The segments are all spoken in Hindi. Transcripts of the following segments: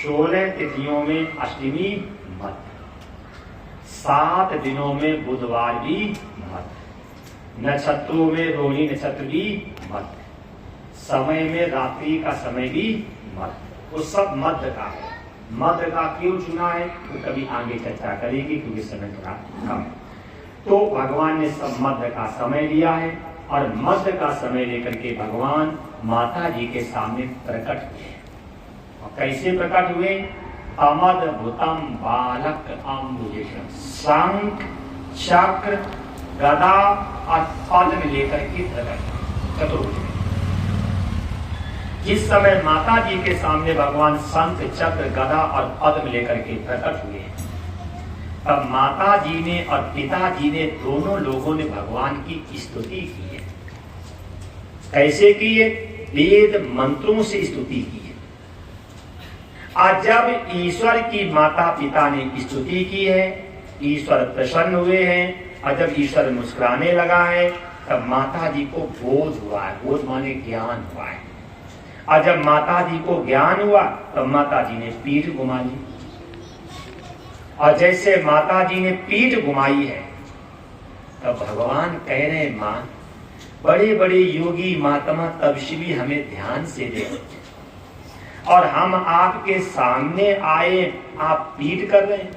16 तिथियों में अष्टमी मत, 7 दिनों में बुधवार भी मत, नक्षत्रों में रोहिणी नक्षत्र भी मत, समय में रात्रि का समय भी मत, वो सब मध्य का है। मध्य का क्यों चुना है वो कभी आगे चर्चा करेंगे क्योंकि समय थोड़ा कम है। तो भगवान ने सब मध्य का समय लिया है और मध्य का समय लेकर के भगवान माता जी के सामने प्रकट हुए। और कैसे प्रकट हुए? अमद भूतम बालक अम्बुजेशम, शंख चक्र गदा और पद्म लेकर के प्रकट चतुर्भुज में। जिस समय माता जी के सामने भगवान शंख चक्र गदा और पद्म लेकर के प्रकट हुए, तब माता जी ने और पिताजी ने दोनों लोगों ने भगवान की स्तुति की है। कैसे की है? वेद मंत्रों से स्तुति की है। आज जब ईश्वर की माता पिता ने स्तुति की है, ईश्वर प्रसन्न हुए हैं, और जब ईश्वर मुस्कुराने लगा है तब माता जी को बोध हुआ है। बोध माने ज्ञान हुआ है। और जब माता जी को ज्ञान हुआ तब माता जी ने पीठ घुमा ली। और जैसे माता जी ने पीठ घुमाई है तब भगवान कह रहे हैं, मां, बड़े बड़े योगी महात्मा तपस्वी हमें ध्यान से देखो और हम आपके सामने आए, आप पीठ कर रहे हैं।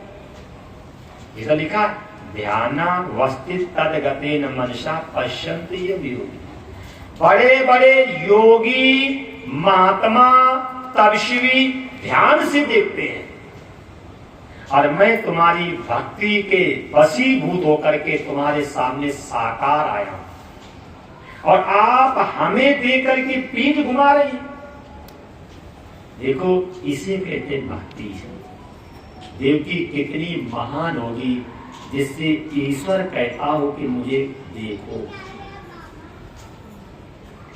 ये तो लिखा, ध्यानावस्थित तद्गतेन मनसा पश्यन्ति ये योगी। बड़े बड़े योगी महात्मा तपस्वी ध्यान से देखते हैं और मैं तुम्हारी भक्ति के वशीभूत होकर के तुम्हारे सामने साकार आया हूं और आप हमें देकर के पीठ घुमा रही हैं। देखो, इसे कहते भक्ति है। देवकी कितनी महान होगी जिससे ईश्वर कहता हो कि मुझे देखो।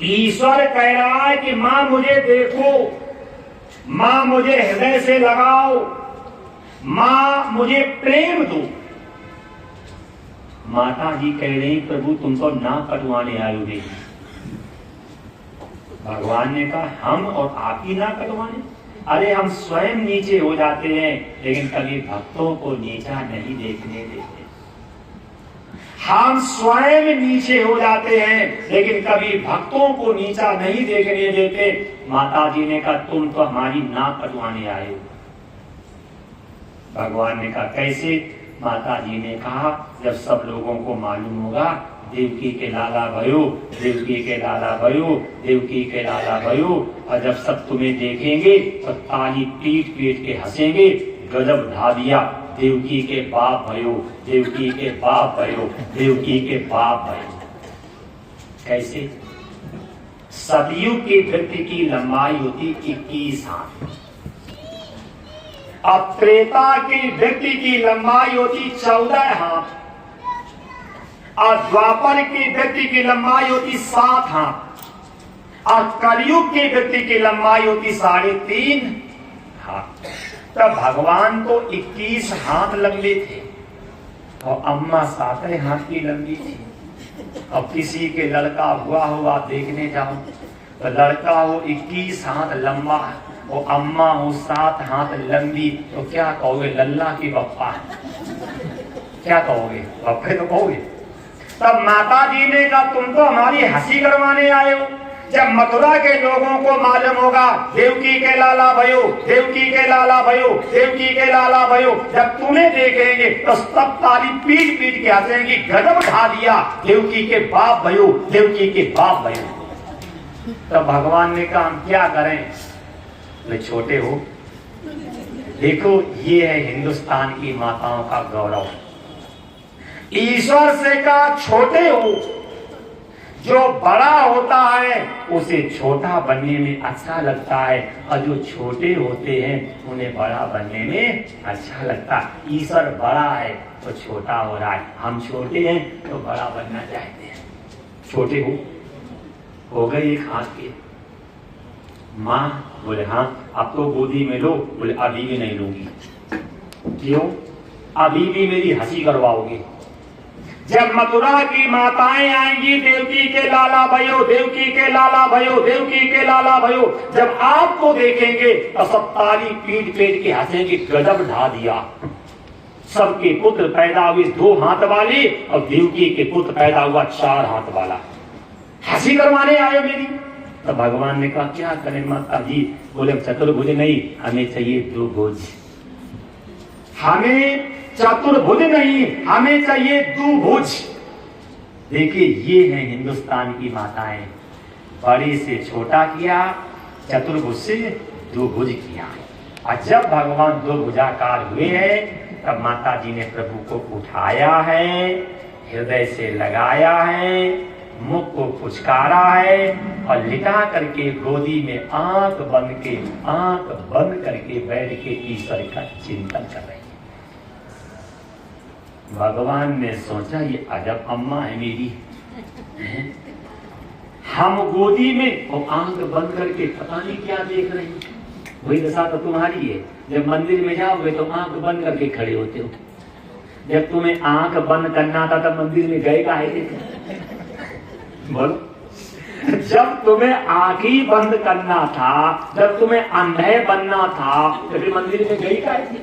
ईश्वर कह रहा है कि मां मुझे देखो, मां मुझे हृदय से लगाओ, मां मुझे प्रेम दो। माता जी कह रही, प्रभु तुम तो नाक कटवाने आए हो। भगवान ने कहा, हम और आप ही नाक कटवाने? अरे हम स्वयं नीचे हो जाते हैं लेकिन कभी भक्तों को नीचा नहीं देखने देते। हम स्वयं नीचे हो जाते हैं लेकिन कभी भक्तों को नीचा नहीं देखने देते। माता जी ने कहा, तुम तो हमारी नाक कटवाने आए हो। भगवान ने कहा, कैसे? माता जी ने कहा, जब सब लोगों को मालूम होगा देवकी के लाला भयो, देवकी के लाला भयो, देवकी के लाला भयो, और जब सब तुम्हें देखेंगे तो ताली पीट पीट के हंसेंगे, गजब ढा दिया, देवकी के बाप भयो, देवकी के बाप भयो, देवकी के बाप भयो। कैसे? सतयुग की वृत्ति की लंबाई होती 21 हाथ, अब त्रेता की वृत्ति की लंबाई होती 14 हाथ, और द्वापर की वृत्ति की लंबाई होती 7 हाथ, और कलयुग की वृत्ति की लंबाई होती 3.5 हाथ। तब भगवान तो 21 हाथ लंबे थे और अम्मा 7 हाथ की लंबी थी। अब किसी के लड़का हुआ हो, आप देखने जाओ तो लड़का हो 21 हाथ लंबा और अम्मा हो 7 हाथ लंबी, तो क्या कहोगे? लल्ला की बप्पा। क्या कहोगे? बप्पे तो कहोगे। तब माता जी ने कहा, तुम तो हमारी हंसी करवाने आए हो। जब मथुरा के लोगों को मालूम होगा देवकी के लाला भयो, देवकी के लाला भयो, देवकी के लाला भयो, जब तुम्हें देखेंगे तो सब ताली पीट पीट के हंसेंगी, गजब ढा दिया, देवकी के बाप भयो, देवकी के बाप भयो। तब भगवान ने कहा, हम क्या करें? वे छोटे हो। देखो, ये है हिंदुस्तान की माताओं का गौरव। ईश्वर से कहा छोटे हो। जो बड़ा होता है उसे छोटा बनने में अच्छा लगता है और जो छोटे होते हैं उन्हें बड़ा बनने में अच्छा लगता है। ईश्वर बड़ा है तो छोटा हो रहा है, हम छोटे हैं तो बड़ा बनना चाहते हैं। छोटे हो गए एक हाथ के। माँ बोले, हाँ अब तो गोदी में लो। बोले, अभी भी नहीं लूंगी। क्यों? अभी भी मेरी हंसी करवाओगे। जब मथुरा की माताएं आएंगी, देवकी के लाला भयो, देवकी के लाला भयो, देवकी के लाला भयो, जब आपको देखेंगे तो सब ताली पीट पीट के हंसेंगे, गजब ढा दिया। सबके पुत्र पैदा हुए 2 हाथ वाले और देवकी के पुत्र पैदा हुआ 4 हाथ वाला। हंसी करवाने आए मेरी। तो भगवान ने कहा क्या करें माता जी? बोले चतुर्भुज नहीं, हमें चाहिए 2 भुज। हमें चतुर्भुज नहीं, हमें चाहिए 2 भुज। देखिए ये है हिंदुस्तान की माताएं, बड़े से छोटा किया, चतुर्भुज से 2 भुज किया। और जब भगवान 2 भुजाकार हुए हैं तब माता जी ने प्रभु को उठाया है, हृदय से लगाया है, मुख को पुचकारा है और लिटा करके गोदी में आंख बंद करके बैठ के ईश्वर का चिंतन कर रही है। भगवान ने सोचा ये अजब अम्मा है मेरी, हम गोदी में और आंख बंद करके पता नहीं क्या देख रही है। वही दशा तो तुम्हारी है। जब मंदिर में जाओगे तो आंख बंद करके खड़े होते हो। जब तुम्हें आंख बंद करना था तब मंदिर में गए काहे थे? बोलो। जब तुम्हें आंख ही बंद करना था, जब तुम्हें अंधे बनना था तो फिर मंदिर में गई काहे थे?